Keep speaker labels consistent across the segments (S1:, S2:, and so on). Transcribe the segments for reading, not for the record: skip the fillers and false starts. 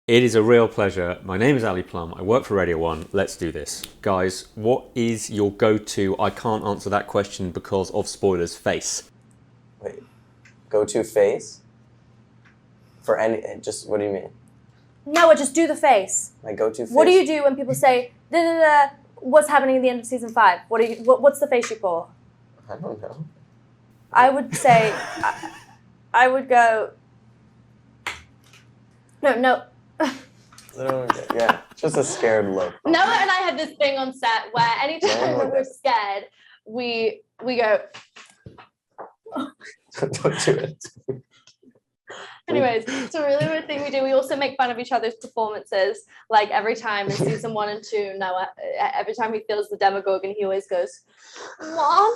S1: It is a real pleasure. My name is Ali Plumb. I work for Radio 1. Let's do this. Guys, what is your go-to I can't answer that question because of spoilers face?
S2: Wait, go-to face? For any, just, what do you mean?
S3: No, just do the face.
S2: My go-to face?
S3: What do you do when people say, da, da, da, what's happening at the end of season 5? What's the face you pull?
S2: I don't know.
S3: I would say, I would go, no.
S2: Yeah, just a scared look.
S3: Noah and I had this thing on set where anytime when we're scared, we go.
S2: Don't do it.
S3: Anyways, it's a really weird thing we do. We also make fun of each other's performances. Like every time in season 1 and 2, Noah, every time he feels the Demogorgon, he always goes, Mom.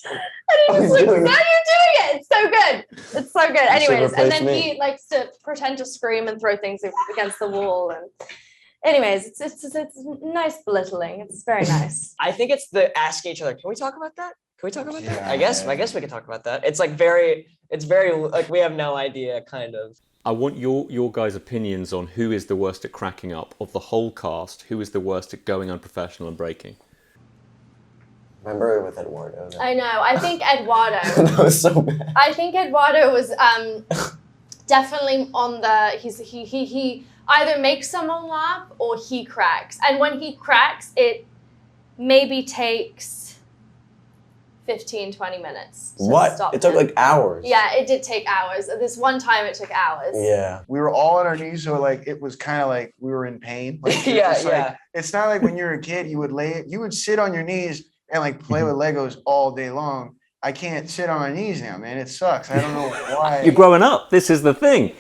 S3: And he's like, no, you're doing it. It's so good. It's so good. Anyways, and then he likes to pretend to scream and throw things against the wall. And anyways, it's nice belittling. It's very nice.
S4: I think it's the asking each other, can we talk about that? Can we talk about that? I guess we can talk about that. It's like it's very like we have no idea, kind of.
S1: I want your guys' opinions on who is the worst at cracking up of the whole cast. Who is the worst at going unprofessional and breaking?
S2: Remember with Eduardo?
S3: I know. I think Eduardo.
S2: That was so bad.
S3: I think Eduardo was definitely on the. He either makes someone laugh or he cracks, and when he cracks, it maybe takes 15-20 minutes.
S2: What? It took like hours.
S3: Yeah, it did take hours. This one time, it took hours.
S2: Yeah.
S5: We were all on our knees, so like it was kind of like we were in pain. Like,
S4: Yeah.
S5: Like, it's not like when you're a kid, you would sit on your knees and like play with Legos all day long. I can't sit on my knees now, man. It sucks. I don't know why.
S1: You're growing up. This is the thing.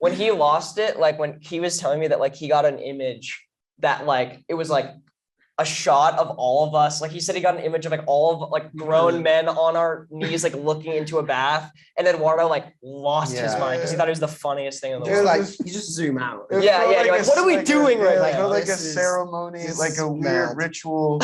S4: When he lost it, like when he was telling me that like he got an image that like it was like a shot of all of us. Like he said he got an image of like all of like grown men on our knees like looking into a bath, and then Eduardo like lost his mind because he thought it was the funniest thing in the world.
S6: Like you just zoom out.
S4: Yeah, you're like, what are we doing right now?
S5: Like a ceremony, like a weird ritual,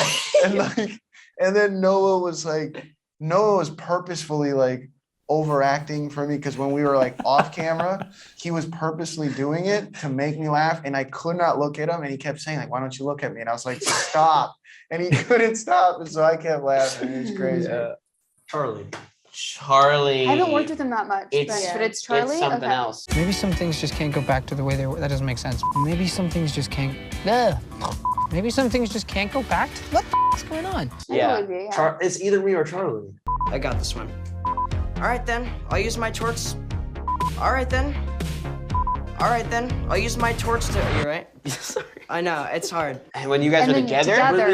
S5: and then Noah was purposefully like overacting for me because when we were like off camera, he was purposely doing it to make me laugh, and I could not look at him, and he kept saying like, "Why don't you look at me?" And I was like, "Stop!" And he couldn't stop, and so I kept laughing. It was crazy.
S6: Yeah. Charlie.
S7: I haven't worked with him that much, but it's Charlie.
S6: It's something else.
S8: Maybe some things just can't go back to the way they were. That doesn't make sense. Maybe some things just can't. Maybe some things just can't go back to. What the is going on?
S6: Yeah. It's either me or Charlie.
S7: I got this one. All right then, I'll use my torch. All right then, I'll use my torch to. You're right.
S6: Sorry.
S7: I know it's hard.
S6: And when you guys are together,
S7: together,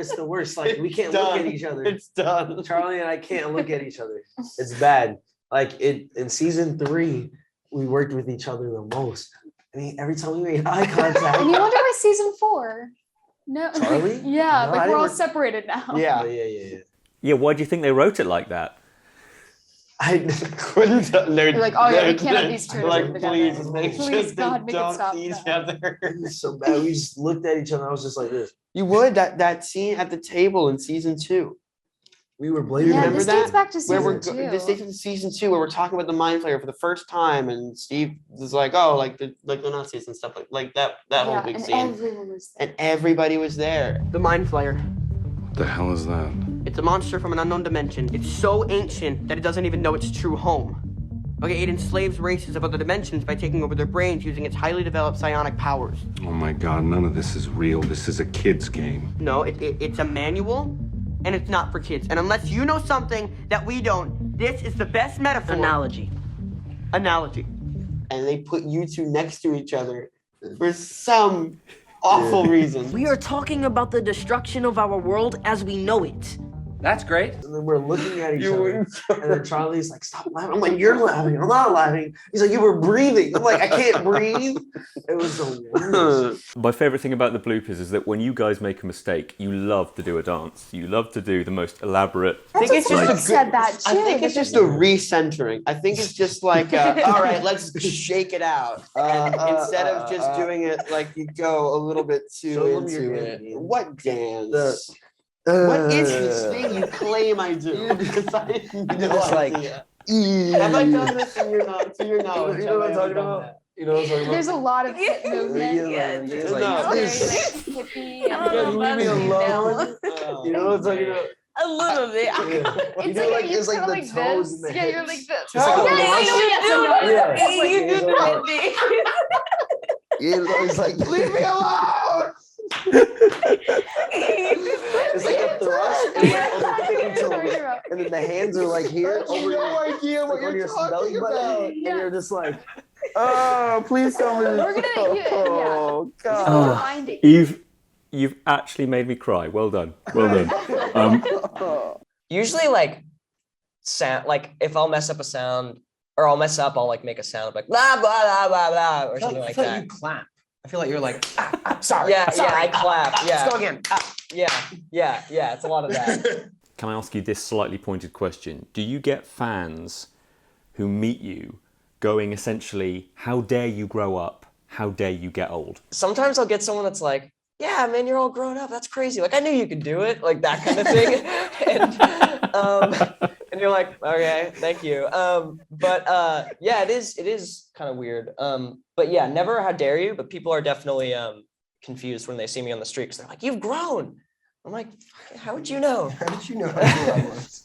S6: it's the worst. Like we can't look at each other. It's done. Charlie and I can't look at each other. It's bad. Like in season 3, we worked with each other the most. I mean, every time we made eye contact.
S9: And you wonder why season 4? No.
S6: Charlie?
S9: Yeah,
S6: No,
S9: like we're all separated now.
S6: Yeah.
S1: Yeah, why do you think they wrote it like that?
S6: I couldn't.
S9: They're like, oh yeah, we can't have these two
S6: like,
S9: together.
S6: please
S9: God, make it stop.
S6: Other. It was so bad. We just looked at each other. I was just like this.
S10: You would that scene at the table in season 2.
S6: We were blaming.
S9: Yeah,
S10: Remember
S9: this
S10: that?
S9: dates back to season 2.
S10: This dates to season 2 where we're talking about the mind flayer for the first time, and Steve was like, "Oh, like the Nazis and stuff like that whole big scene."
S9: Everyone was there.
S10: And everybody was there. The mind flayer.
S11: What the hell is that?
S10: It's a monster from an unknown dimension. It's so ancient that it doesn't even know its true home. Okay, it enslaves races of other dimensions by taking over their brains using its highly developed psionic powers.
S11: Oh my god, none of this is real. This is a kid's game.
S10: No, it's a manual, and it's not for kids. And unless you know something that we don't, this is the best metaphor. Analogy. And they put you two next to each other for some awful reason.
S7: We are talking about the destruction of our world as we know it.
S6: That's great. And then we're looking at each other. And then Charlie's like, stop laughing. I'm like, you're laughing. I'm not laughing. He's like, you were breathing. I'm like, I can't breathe. It was the worst.
S1: My favorite thing about the bloopers is that when you guys make a mistake, you love to do a dance. You love to do the most elaborate.
S9: I think it's just said that too.
S10: I think it's just a recentering. I think it's just like, all right, let's shake it out. And instead of just doing it like you go a little bit too into it. What dance? What is this thing you claim I do? Because I have no idea.
S6: Have I done this in your knowledge?
S2: You know what I'm talking about? You know what I'm talking about?
S9: There's a lot of hip movement.
S2: It's
S9: Very,
S2: like,
S9: hippie.
S2: leave me alone. You know what I'm talking about?
S12: A little bit.
S2: You know, like it's like the toes in the
S9: Yeah, you're like this.
S12: You do that thing.
S2: Yeah, it's like leave me alone. It's like a thrust, and then the hands are like here. Over no idea what you're talking about. And you're just like, oh, please tell me.
S9: We're gonna,
S2: oh God.
S1: You've actually made me cry. Well done. Well done.
S4: Usually, like, sound, like if I'll mess up a sound or I'll mess up, I'll like make a sound like blah blah blah blah blah or something like that.
S13: You clap. I feel like you're like, sorry.
S4: Yeah,
S13: sorry.
S4: I clap. Yeah.
S13: Let's go again.
S4: Yeah. It's a lot of that.
S1: Can I ask you this slightly pointed question? Do you get fans who meet you going essentially, how dare you grow up? How dare you get old?
S4: Sometimes I'll get someone that's like, yeah, man, you're all grown up. That's crazy. Like, I knew you could do it. Like that kind of thing. And you're like, okay, thank you. Yeah, it is kind of weird. But yeah, never how dare you, but people are definitely confused when they see me on the street because they're like, you've grown. I'm like, how would you know?
S5: How did you know how to do that?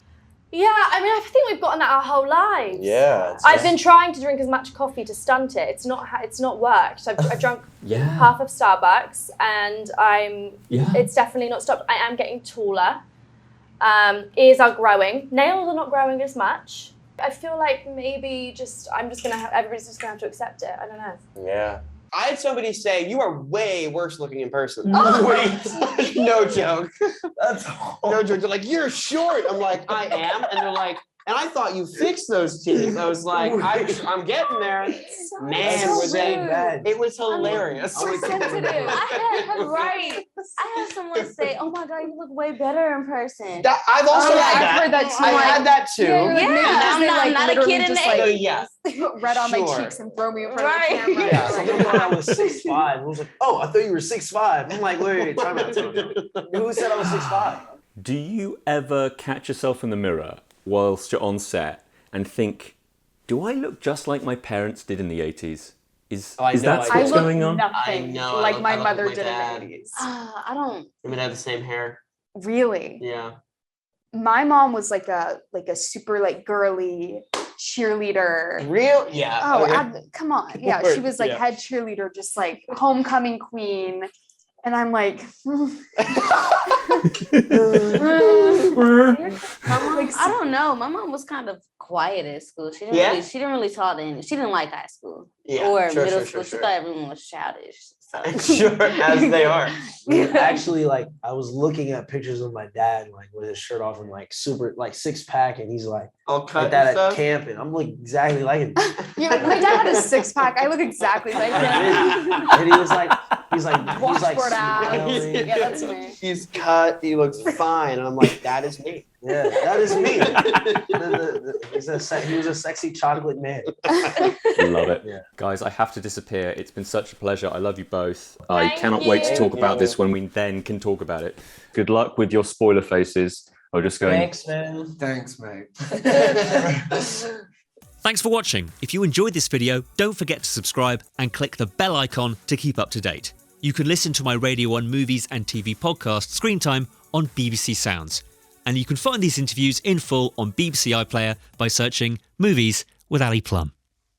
S3: Yeah, I mean, I think we've gotten that our whole lives.
S2: Yeah.
S3: I've been trying to drink as much coffee to stunt it. It's not worked. So I've drunk half of Starbucks, and it's definitely not stopped. I am getting taller. Ears are growing. Nails are not growing as much. I feel like maybe everybody's just gonna have to accept it. I don't know.
S2: Yeah.
S10: I had somebody say, you are way worse looking in person. Wait, no joke.
S2: That's
S10: no joke. They're like, you're short. I'm like, I am. And they're like, and I thought you fixed those teeth. I was like, I'm getting there. Man, were they bad. It was hilarious.
S9: So sensitive.
S12: Right. I had someone say, oh my God, you look way better in person.
S10: I've also
S9: I've heard that too.
S10: I had that too.
S12: I'm not a kid in the
S10: Yeah.
S9: Put red on my cheeks and throw me in front of the camera.
S2: Yeah, someone thought I was 6'5". I was like, oh, I thought you were 6'5". I'm like, wait, time out. Who said I was 6'5"?
S1: Do you ever catch yourself in the mirror whilst you're on set and think, do I look just like my parents did in the 80s? Is that what's going on?
S9: Nothing like my mother did in the 80s.
S12: I don't.
S10: I mean, I have the same hair.
S9: Really?
S10: Yeah.
S9: My mom was like a super like girly cheerleader.
S10: Real? Yeah.
S9: Oh,
S10: okay.
S9: come on. Yeah, she was like head cheerleader, just like homecoming queen. And I'm like,
S12: I don't know. My mom was kind of quiet at school. She didn't really talk to anyone. She didn't like high school or middle school. She thought everyone was childish. So.
S10: Sure, as they are.
S6: Actually, like I was looking at pictures of my dad, like with his shirt off and like super like 6-pack, and he's like
S10: all cut
S6: like that
S10: and stuff?
S6: at camp, and I'm like exactly like him.
S9: Yeah, my dad had a 6-pack. I look exactly like him.
S6: And he's like
S9: washboard abs.
S6: smiling.
S9: Yeah, that's me.
S10: He's cut. He looks fine, and I'm like, that is me.
S6: Yeah, that is me. He was a sexy chocolate man.
S1: Love it.
S6: Yeah.
S1: Guys, I have to disappear. It's been such a pleasure. I love you both. I cannot wait to talk about this when we then can talk about it. Good luck with your spoiler faces. I'm just going.
S4: Thanks, man.
S5: Thanks, mate.
S14: Thanks for watching. If you enjoyed this video, don't forget to subscribe and click the bell icon to keep up to date. You can listen to my Radio 1 movies and TV podcast, Screen Time, on BBC Sounds. And you can find these interviews in full on BBC iPlayer by searching Movies with Ali Plumb.